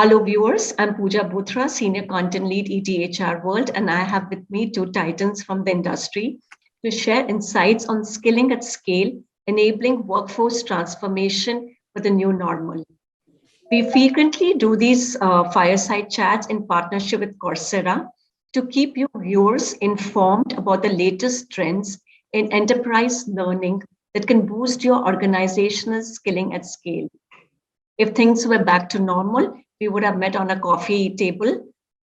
Hello viewers, I'm Pooja Buthra, Senior Content Lead ETHR World, and I have with me two titans from the industry to share insights on skilling at scale, enabling workforce transformation for the new normal. We frequently do these fireside chats in partnership with Coursera to keep you viewers informed about the latest trends in enterprise learning that can boost your organizational skilling at scale. If things were back to normal, we would have met on a coffee table,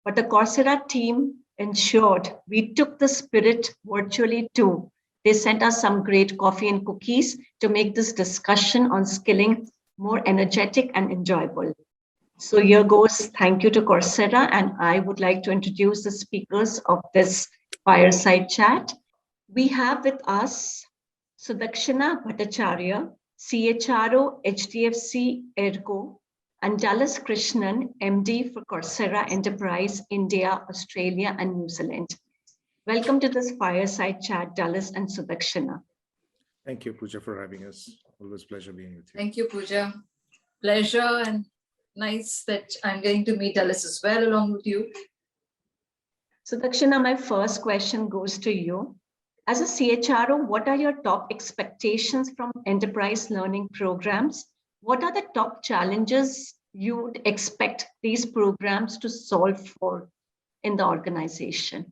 but the Coursera team ensured we took the spirit virtually too. They sent us some great coffee and cookies to make this discussion on skilling more energetic and enjoyable. So here goes, thank you to Coursera, and I would like to introduce the speakers of this fireside chat. We have with us Sudakshina Bhattacharya, CHRO, HDFC Ergo, and Dallas Krishnan, MD for Coursera Enterprise, India, Australia, and New Zealand. Welcome to this fireside chat, Dallas and Sudakshina. Thank you, Pooja, for having us. Always pleasure being with you. Thank you, Pooja. Pleasure, and nice that I'm getting to meet Dallas as well along with you. Sudakshina, my first question goes to you. As a CHRO, what are your top expectations from enterprise learning programs? What are the top challenges you would expect these programs to solve for in the organization?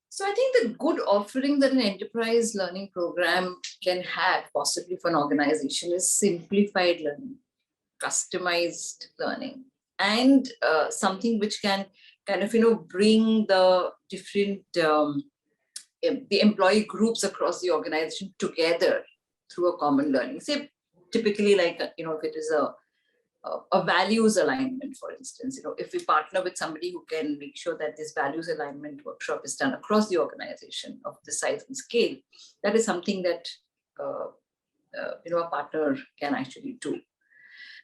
So I think the good offering that an enterprise learning program can have possibly for an organization is simplified learning, customized learning, and something which can kind of, bring the different, the employee groups across the organization together through a common learning. Say, typically like, if it is a values alignment, for instance, if we partner with somebody who can make sure that this values alignment workshop is done across the organization of the size and scale, that is something that, a partner can actually do.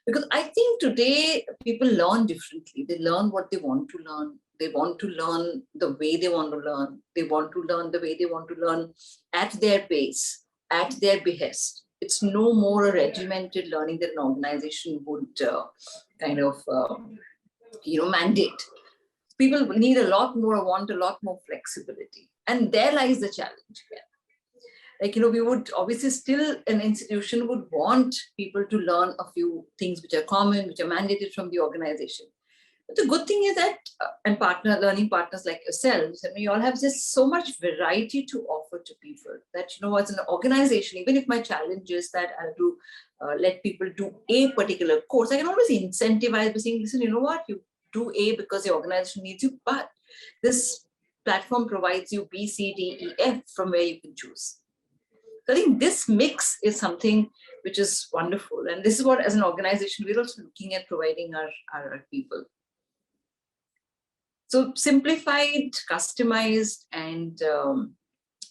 Because I think today people learn differently. They learn what they want to learn. They want to learn the way they want to learn. They want to learn the way they want to learn at their pace, at their behest. It's no more a regimented learning that an organization would mandate. People need a lot more, want a lot more flexibility. And there lies the challenge again. Like, we would obviously still, an institution would want people to learn a few things which are common, which are mandated from the organization. But the good thing is that, and learning partners like yourselves, you all have just so much variety to offer to people that, as an organization, even if my challenge is that I have to let people do a particular course, I can always incentivize by saying, listen, you know what, you do A because the organization needs you, but this platform provides you B, C, D, E, F from where you can choose. So I think this mix is something which is wonderful. And this is what, as an organization, we're also looking at providing our people. So simplified, customized, and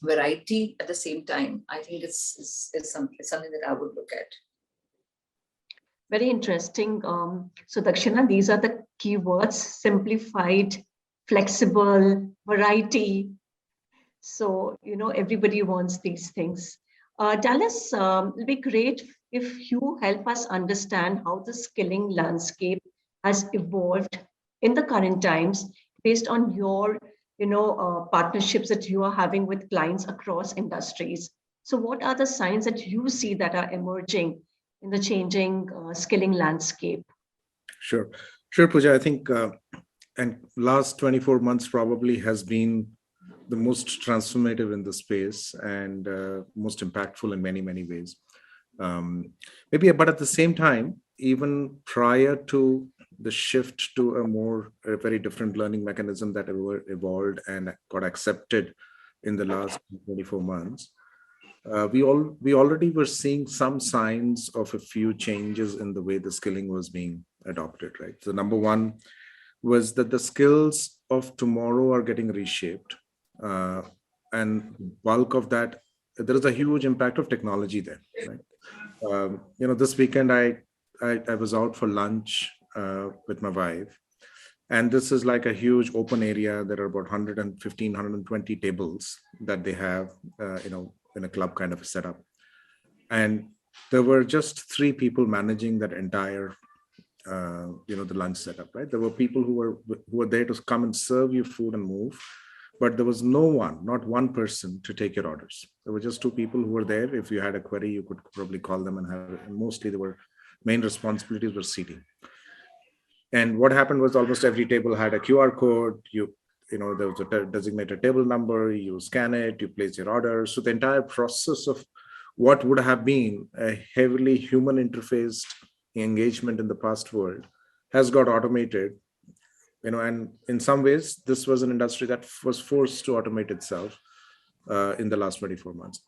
variety at the same time, I think it's something that I would look at. Very interesting. So Dakshina, these are the keywords: simplified, flexible, variety. So, everybody wants these things. Dallas, it'll be great if you help us understand how the skilling landscape has evolved in the current times based on your, partnerships that you are having with clients across industries. So what are the signs that you see that are emerging in the changing skilling landscape? Sure, Pooja. I think, and last 24 months probably has been the most transformative in the space and most impactful in many, many ways. But at the same time, even prior to the shift to a very different learning mechanism that evolved and got accepted in the last 24 months, we already were seeing some signs of a few changes in the way the skilling was being adopted, right? So number one was that the skills of tomorrow are getting reshaped. And bulk of that, there is a huge impact of technology there, right? This weekend I was out for lunch with my wife, and this is like a huge open area. There are about 115, 120 tables that they have, in a club kind of a setup. And there were just 3 people managing that entire the lunch setup, right? There were people who were there to come and serve you food and move, but there was no one, not one person to take your orders. There were just two people who were there. If you had a query, you could probably call them and have, and mostly they were main responsibilities were seating. And what happened was almost every table had a QR code. There was a designated table number, you scan it, you place your order. So the entire process of what would have been a heavily human interfaced engagement in the past world has got automated. And in some ways, this was an industry that was forced to automate itself in the last 24 months.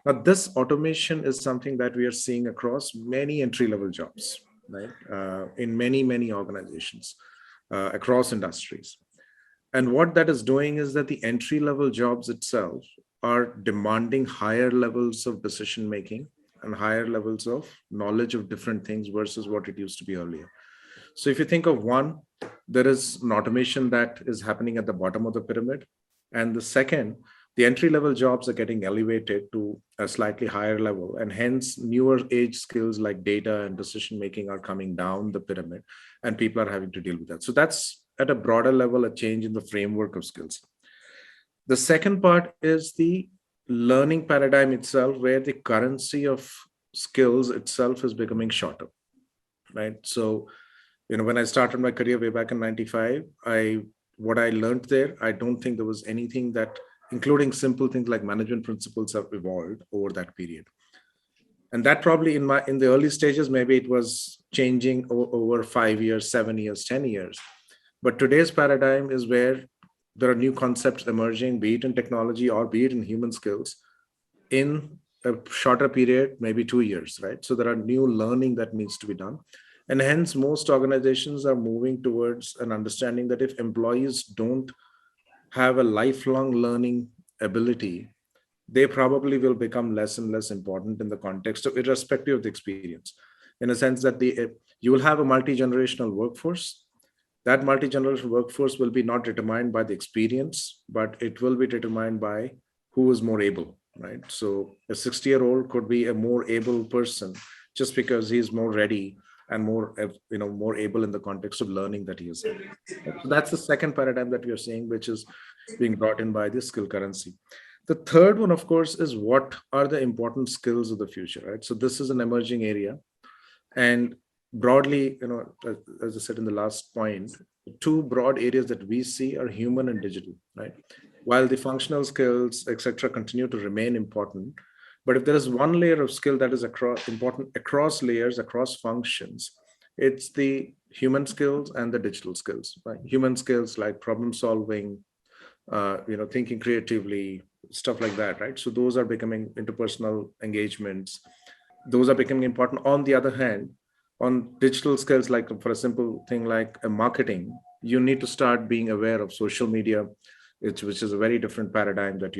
Now, this automation is something that we are seeing across many entry-level jobs, right? In many, many organizations across industries. And what that is doing is that the entry-level jobs itself are demanding higher levels of decision-making and higher levels of knowledge of different things versus what it used to be earlier. So if you think of one, there is an automation that is happening at the bottom of the pyramid. And the second, the entry-level jobs are getting elevated to a slightly higher level. And hence, newer age skills like data and decision-making are coming down the pyramid, and people are having to deal with that. So that's at a broader level, a change in the framework of skills. The second part is the learning paradigm itself, where the currency of skills itself is becoming shorter, right? So, when I started my career way back in 95, what I learned there, I don't think there was anything that, including simple things like management principles, have evolved over that period. And that probably in the early stages, maybe it was changing over 5 years, 7 years, 10 years. But today's paradigm is where there are new concepts emerging, be it in technology or be it in human skills, in a shorter period, maybe 2 years, right? So there are new learning that needs to be done. And hence, most organizations are moving towards an understanding that if employees don't have a lifelong learning ability, they probably will become less and less important in the context of, irrespective of the experience, in a sense that you will have a multi-generational workforce. That multi-generational workforce will be not determined by the experience, but it will be determined by who is more able, right? So a 60-year-old could be a more able person just because he's more ready and more able in the context of learning that he is having. So that's the second paradigm that we are seeing, which is being brought in by the skill currency. The third one, of course, is what are the important skills of the future, right? So this is an emerging area. And broadly, as I said in the last point, two broad areas that we see are human and digital, right? While the functional skills, etc., continue to remain important, but if there is one layer of skill that is important across layers, across functions, it's the human skills and the digital skills, right? Human skills like problem solving, thinking creatively, stuff like that, right? So those are becoming interpersonal engagements. Those are becoming important. On the other hand, on digital skills, like for a simple thing like a marketing, you need to start being aware of social media, which is a very different paradigm that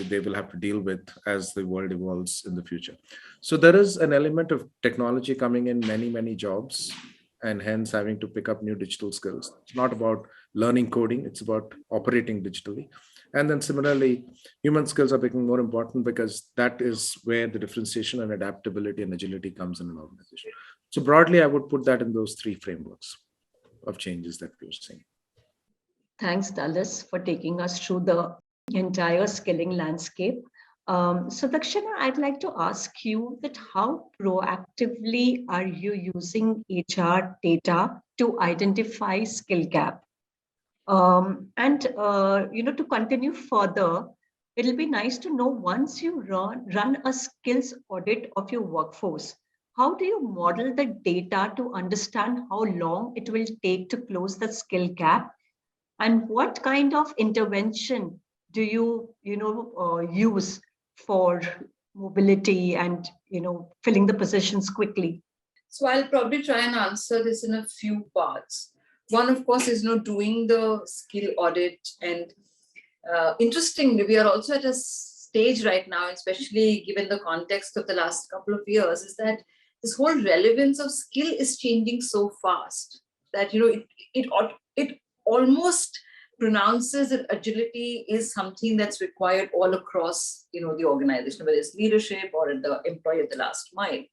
they will have to deal with as the world evolves in the future. So there is an element of technology coming in many, many jobs, and hence having to pick up new digital skills. It's not about learning coding, it's about operating digitally. And then similarly, human skills are becoming more important because that is where the differentiation and adaptability and agility comes in an organization. So broadly, I would put that in those three frameworks of changes that we're seeing. Thanks, Dallas, for taking us through the entire skilling landscape. Sudakshina, I'd like to ask you that how proactively are you using HR data to identify skill gap? To continue further, it'll be nice to know, once you run a skills audit of your workforce, how do you model the data to understand how long it will take to close the skill gap? And what kind of intervention do you use for mobility and filling the positions quickly? So I'll probably try and answer this in a few parts. One, of course, is doing the skill audit. And interestingly, we are also at a stage right now, especially given the context of the last couple of years, is that this whole relevance of skill is changing so fast that it almost pronounces that agility is something that's required all across the organization, whether it's leadership or at the employee at the last mile.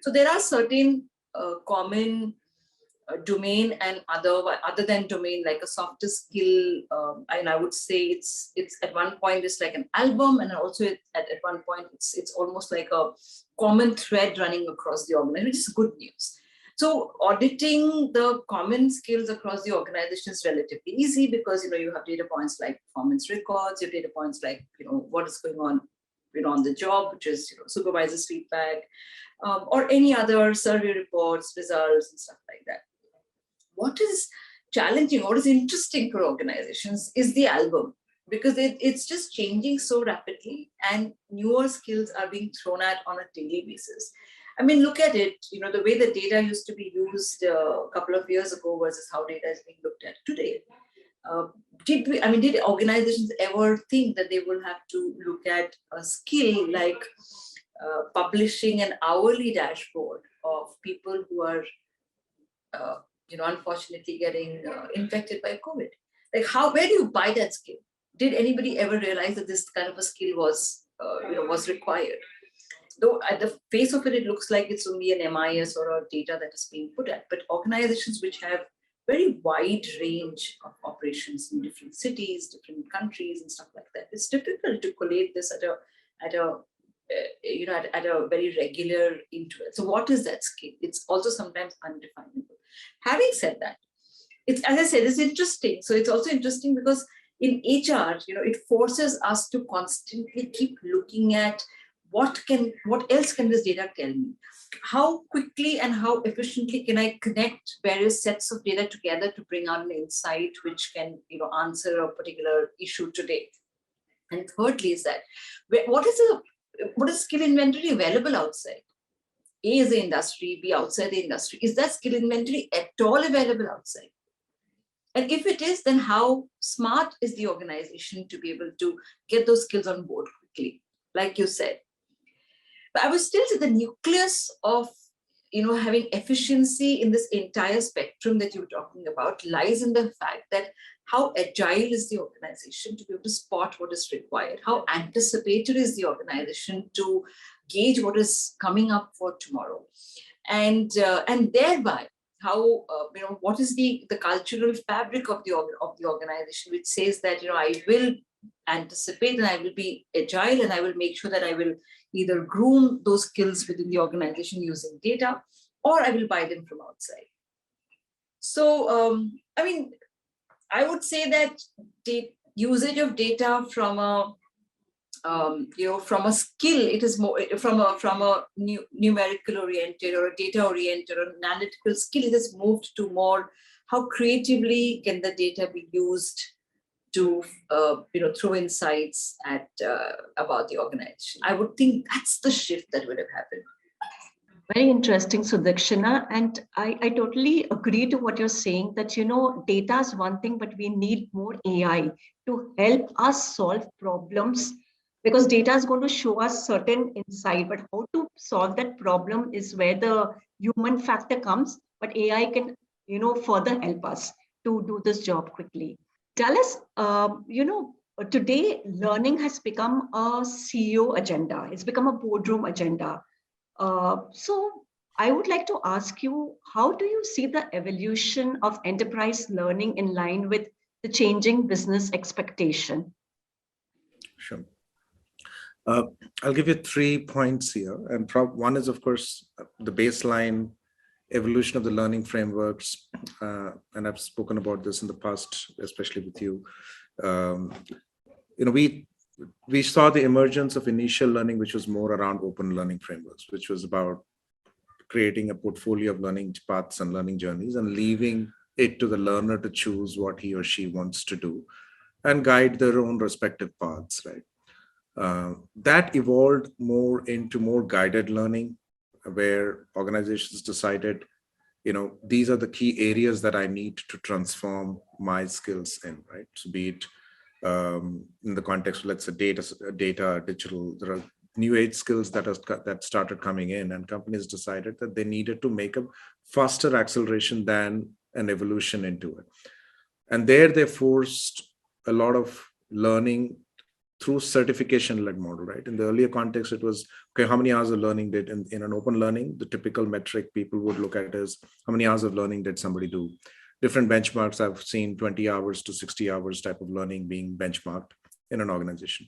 So there are certain common domain and other than domain, like a softer skill. And I would say it's at one point it's like an album, and also at one point it's almost like a common thread running across the organization, which is good news. So auditing the common skills across the organization is relatively easy because you have data points like performance records, you have data points like what is going on on the job, which is supervisor's feedback, or any other survey reports, results, and stuff like that. What is challenging, what is interesting for organizations is the album, because it's just changing so rapidly and newer skills are being thrown at on a daily basis. I mean, look at it, the way the data used to be used a couple of years ago versus how data is being looked at today. Did organizations ever think that they will have to look at a skill like publishing an hourly dashboard of people who are, unfortunately getting infected by COVID? Like, where do you buy that skill? Did anybody ever realize that this kind of a skill was required? Though at the face of it, it looks like it's only an MIS or a data that is being put at. But organizations which have very wide range of operations in different cities, different countries, and stuff like that, it's difficult to collate this at a very regular interval. So what is that skill? It's also sometimes undefinable. Having said that, it's, as I said, it's interesting. So it's also interesting because in HR, it forces us to constantly keep looking at what else can this data tell me? How quickly and how efficiently can I connect various sets of data together to bring out an insight which can answer a particular issue today? And thirdly is that what is skill inventory available outside? A is the industry, B outside the industry. Is that skill inventory at all available outside? And if it is, then how smart is the organization to be able to get those skills on board quickly, like you said? But I would still say the nucleus of having efficiency in this entire spectrum that you're talking about lies in the fact that how agile is the organization to be able to spot what is required? How anticipatory is the organization to gauge what is coming up for tomorrow? And thereby, how what is the cultural fabric of the organization, which says that I will anticipate and I will be agile and I will make sure that I will either groom those skills within the organization using data, or I will buy them from outside. So, I would say that the usage of data from a skill, it is more from a numerical oriented or a data oriented or an analytical skill. It has moved to more how creatively can the data be used to throw insights at about the organization. I would think that's the shift that would have happened. Very interesting, Sudakshina. And I totally agree to what you're saying that, data is one thing, but we need more AI to help us solve problems, because data is going to show us certain insight, but how to solve that problem is where the human factor comes, but AI can, further help us to do this job quickly. Tell us, today learning has become a CEO agenda. It's become a boardroom agenda. So I would like to ask you, how do you see the evolution of enterprise learning in line with the changing business expectation? Sure. I'll give you 3 points here. And one is, of course, the baseline evolution of the learning frameworks. And I've spoken about this in the past, especially with you. We saw the emergence of initial learning, which was more around open learning frameworks, which was about creating a portfolio of learning paths and learning journeys and leaving it to the learner to choose what he or she wants to do and guide their own respective paths, right? That evolved more into more guided learning, where organizations decided, these are the key areas that I need to transform my skills in, right? So be it in the context of, let's say, data, digital, there are new age skills that started coming in, and companies decided that they needed to make a faster acceleration than an evolution into it. And there they forced a lot of learning through certification-led model, right? In the earlier context, it was, okay, how many hours of learning did, in an open learning, the typical metric people would look at is how many hours of learning did somebody do? Different benchmarks, I've seen 20 hours to 60 hours type of learning being benchmarked in an organization.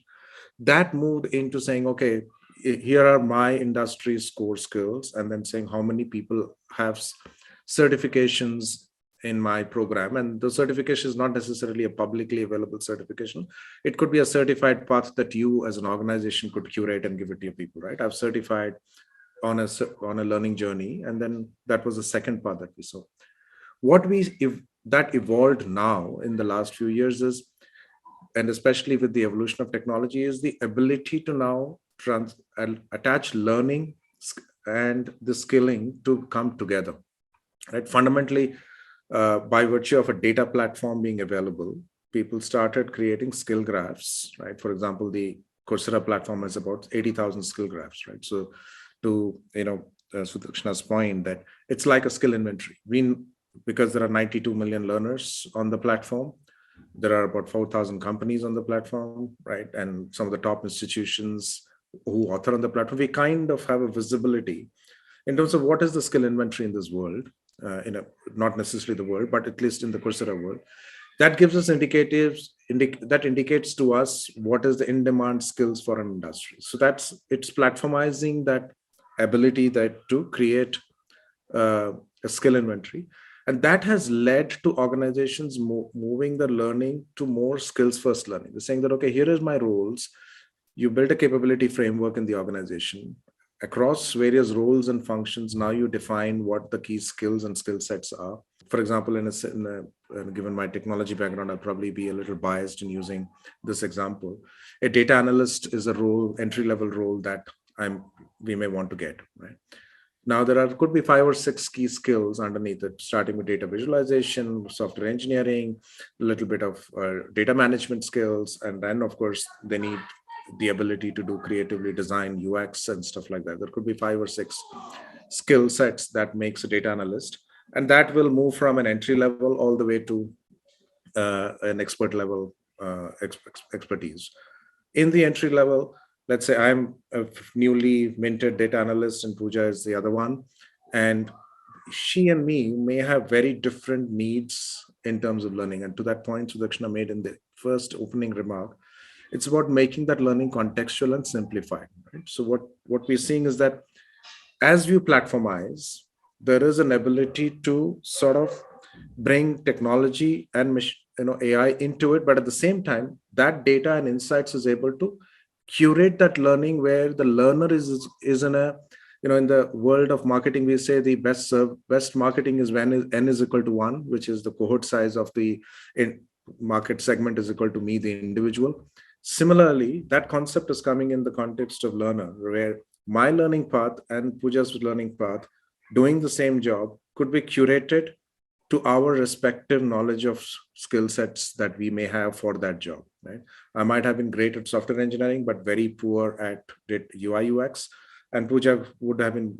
That moved into saying, okay, here are my industry's core skills, and then saying how many people have certifications in my program. And the certification is not necessarily a publicly available certification. It could be a certified path that you as an organization could curate and give it to your people, right? I've certified on a learning journey, and then that was the second part that we saw. If that evolved now in the last few years is, and especially with the evolution of technology, is the ability to now attach learning and the skilling to come together, right? Fundamentally, by virtue of a data platform being available, people started creating skill graphs, right? For example, the Coursera platform has about 80,000 skill graphs, right? So to, Sudakshina's point, that it's like a skill inventory. Because there are 92 million learners on the platform, there are about 4,000 companies on the platform, right? And some of the top institutions who author on the platform, we kind of have a visibility in terms of what is the skill inventory in this world, not necessarily the world, but at least in the Coursera world. That gives us that indicates to us what is the in-demand skills for an industry. So it's platformizing that ability to create a skill inventory. And that has led to organizations moving the learning to more skills first learning. They're saying that, okay, here is my roles. You build a capability framework in the organization across various roles and functions. Now you define what the key skills and skill sets are. For example, given my technology background, I'll probably be a little biased in using this example. A data analyst is a role, entry-level role that we may want to get, right? Now could be 5 or 6 key skills underneath it, starting with data visualization, software engineering, a little bit of data management skills, and then of course they need the ability to do creatively design UX and stuff like that. There could be 5 or 6 skill sets that makes a data analyst, and that will move from an entry level all the way to an expert level expertise. In the entry level, let's say I'm a newly minted data analyst and Pooja is the other one. And she and me may have very different needs in terms of learning. And to that point, Sudakshina made in the first opening remark, it's about making that learning contextual and simplified. Right? So what we're seeing is that as we platformize, there is an ability to sort of bring technology and AI into it. But at the same time, that data and insights is able to curate that learning where the learner is in a, in the world of marketing, we say the best marketing is when n is equal to 1, which is the cohort size of the market segment is equal to me, the individual. Similarly, that concept is coming in the context of learner, where my learning path and Pooja's learning path doing the same job could be curated to our respective knowledge of skill sets that we may have for that job, right? I might have been great at software engineering, but very poor at UI UX. And Pooja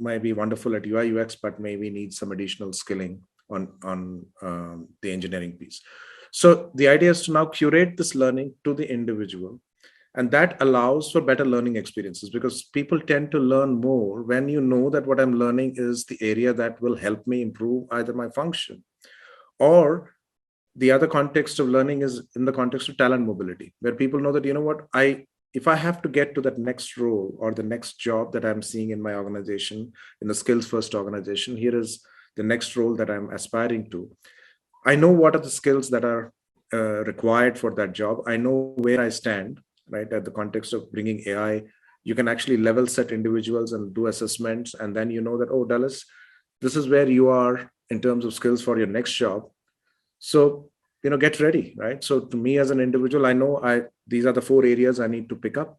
might be wonderful at UI UX, but maybe needs some additional skilling on the engineering piece. So the idea is to now curate this learning to the individual. And that allows for better learning experiences, because people tend to learn more when you know that what I'm learning is the area that will help me improve either my function, or the other context of learning is in the context of talent mobility, where people know that, if I have to get to that next role or the next job that I'm seeing in my organization, in the skills first organization, here is the next role that I'm aspiring to. I know what are the skills that are required for that job. I know where I stand, right? At the context of bringing AI, you can actually level set individuals and do assessments. And then you know that, oh, Dallas, this is where you are in terms of skills for your next job. So, get ready, right? So to me as an individual, I know these are the 4 areas I need to pick up.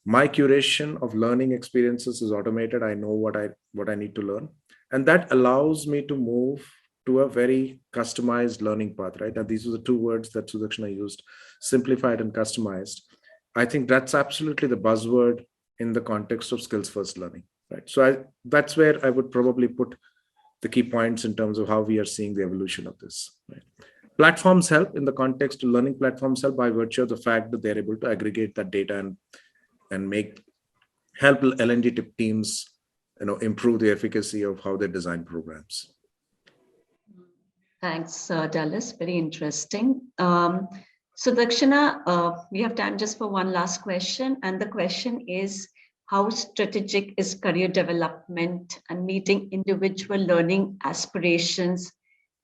My curation of learning experiences is automated. I know what I need to learn. And that allows me to move to a very customized learning path, right? And these are the 2 words that Sudakshina used, simplified and customized. I think that's absolutely the buzzword in the context of skills first learning, right? So that's where I would probably put the key points in terms of how we are seeing the evolution of this, right? Platforms help in the context, learning platforms help by virtue of the fact that they're able to aggregate that data and help L&D teams, improve the efficacy of how they design programs. Thanks, Dallas. Very interesting. So, Dakshina, we have time just for one last question. And the question is, how strategic is career development and meeting individual learning aspirations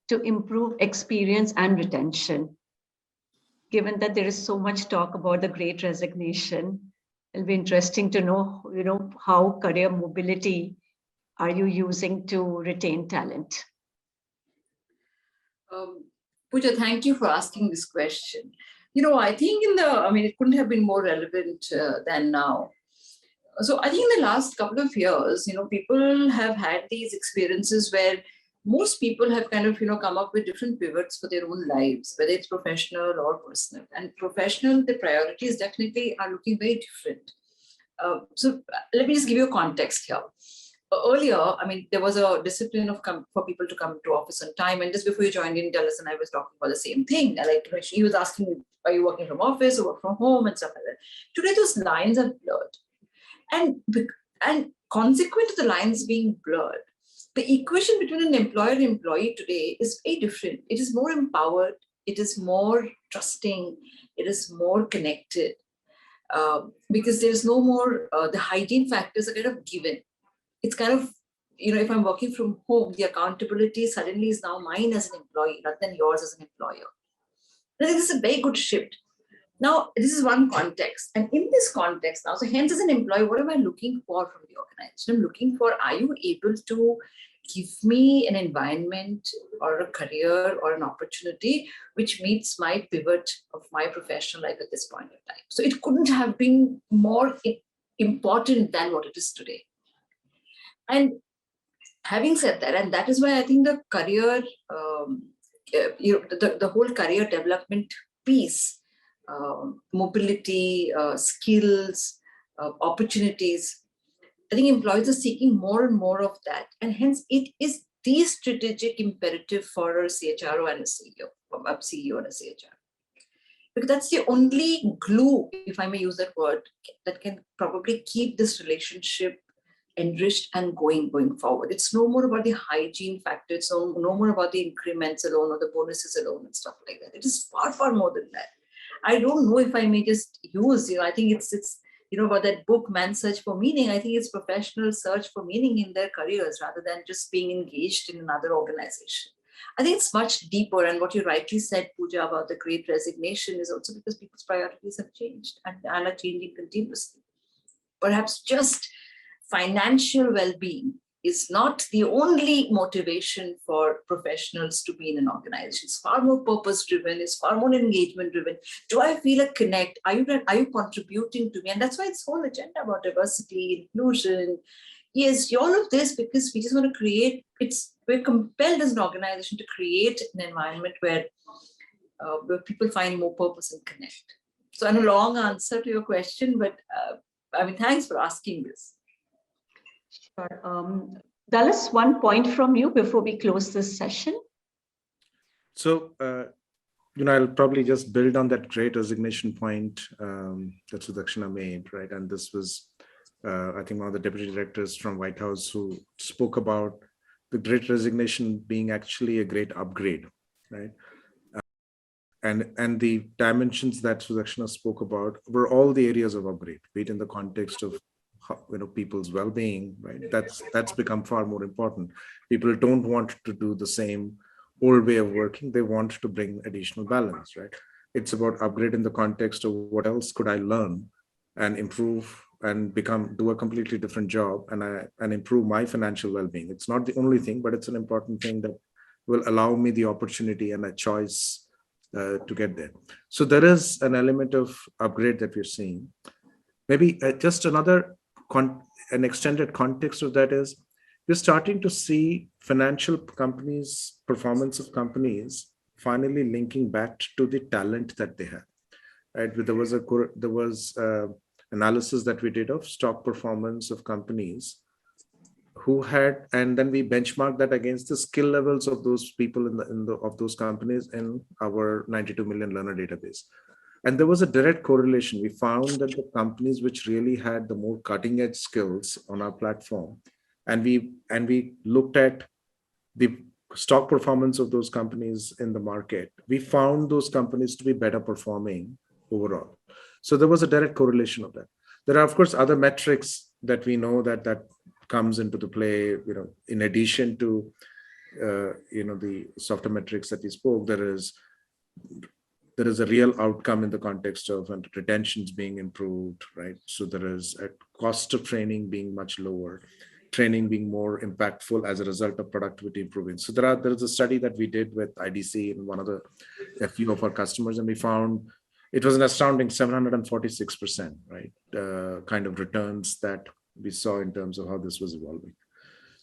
to improve experience and retention? Given that there is so much talk about the Great Resignation, it'll be interesting to know, how career mobility are you using to retain talent? Pooja, thank you for asking this question. I think it couldn't have been more relevant than now. So I think in the last couple of years, people have had these experiences where most people have kind of, come up with different pivots for their own lives, whether it's professional or personal. And professional, the priorities definitely are looking very different. So let me just give you a context here. Earlier, there was a discipline for people to come to office on time. And just before you joined in, Dallas and I was talking about the same thing. Like, he was asking me, are you working from office or work from home and stuff like that. Today, those lines are blurred. And consequent to the lines being blurred, the equation between an employer and employee today is very different. It is more empowered. It is more trusting. It is more connected. Because there's no more, the hygiene factors are kind of given. It's kind of, if I'm working from home, the accountability suddenly is now mine as an employee rather than yours as an employer. I think this is a very good shift. Now, this is one context. And in this context now, so hence as an employee, what am I looking for from the organization? I'm looking for, are you able to give me an environment or a career or an opportunity which meets my pivot of my professional life at this point of time? So it couldn't have been more important than what it is today. And having said that, and that is why I think the career, the whole career development piece, mobility, skills, opportunities, I think employees are seeking more and more of that. And hence it is the strategic imperative for a CHRO and a CEO, a CEO and a CHRO. Because that's the only glue, if I may use that word, that can probably keep this relationship enriched and going forward. It's no more about the hygiene factor. It's no more about the increments alone or the bonuses alone and stuff like that. It is far, far more than that. I don't know if I may just use, I think it's about that book, Man's Search for Meaning. I think it's professional search for meaning in their careers rather than just being engaged in another organization. I think it's much deeper. And what you rightly said, Pooja, about the Great Resignation is also because people's priorities have changed and are changing continuously. Perhaps just financial well-being is not the only motivation for professionals to be in an organization. It's far more purpose-driven, it's far more engagement-driven. Do I feel a connect? Are you contributing to me? And that's why this whole agenda about diversity, inclusion, yes, all of this, because we just want to create, we're compelled as an organization to create an environment where people find more purpose and connect. So I'm a long answer to your question, but thanks for asking this. Sure. Dallas, one point from you before we close this session. So, I'll probably just build on that Great Resignation point that Sudakshina made, right? And this was, I think, one of the deputy directors from White House who spoke about the Great Resignation being actually a great upgrade, right? And the dimensions that Sudakshina spoke about were all the areas of upgrade, be it in the context of people's well-being, right? That's become far more important. People don't want to do the same old way of working. They want to bring additional balance, right? It's about upgrade in the context of what else could I learn and improve and do a completely different job and improve my financial well-being. It's not the only thing, but it's an important thing that will allow me the opportunity and a choice to get there. So there is an element of upgrade that we're seeing. Maybe just an extended context of that is we're starting to see financial companies, performance of companies finally linking back to the talent that they have. Right? There was analysis that we did of stock performance of companies and then we benchmarked that against the skill levels of those people of those companies in our 92 million learner database. And there was a direct correlation. We found that the companies which really had the more cutting edge skills on our platform, and we looked at the stock performance of those companies in the market, we found those companies to be better performing overall. So there was a direct correlation of that. There are, of course, other metrics that we know that comes into the play, in addition to, the softer metrics that we spoke. There is a real outcome in the context of retentions being improved, right? So there is a cost of training being much lower, training being more impactful as a result of productivity improving. So there is a study that we did with IDC and a few of our customers, and we found it was an astounding 746%, right? Kind of returns that we saw in terms of how this was evolving.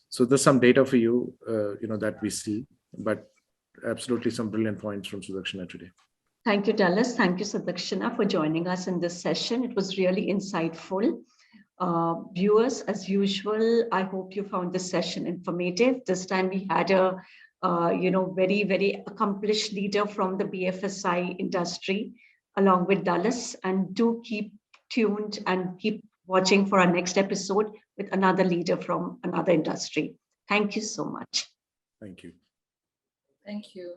So there's some data for you, that we see, but absolutely some brilliant points from Sudakshina today. Thank you, Dallas. Thank you, Sudakshina, for joining us in this session. It was really insightful. Viewers, as usual, I hope you found this session informative. This time we had a very, very accomplished leader from the BFSI industry, along with Dallas. And do keep tuned and keep watching for our next episode with another leader from another industry. Thank you so much. Thank you. Thank you.